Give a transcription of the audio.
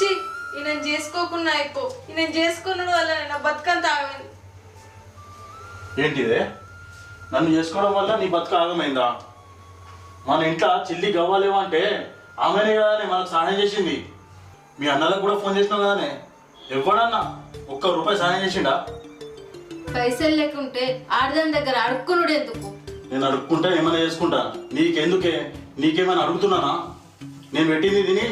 చి నేను చేసుకోకున్నా అయిపో నేను చేసుకున్నాడు వల్ల నా బతుకంత ఆగమైంది. ఏంటిదే నన్ను చేసుకోవడం వల్ల నీ బతుకు ఆగమైందా? మన ఇంట్లో చిల్లి గవ్వాలేవా అంటే ఆమెనే కదానే మనకు సహాయం చేసింది. మీ అన్నలకు కూడా ఫోన్ చేసినావు కదానే, ఎవడన్నా ₹1 సహాయం చేసిండా? పైసలు లేకుంటే ఆడదాని దగ్గర అడుక్కునుడు ఎందుకు? నేను అడుక్కుంటా ఏమైనా చేసుకుంటా, నీకెందుకే? నీకేమైనా అడుగుతున్నానా? నేను పెట్టింది తిని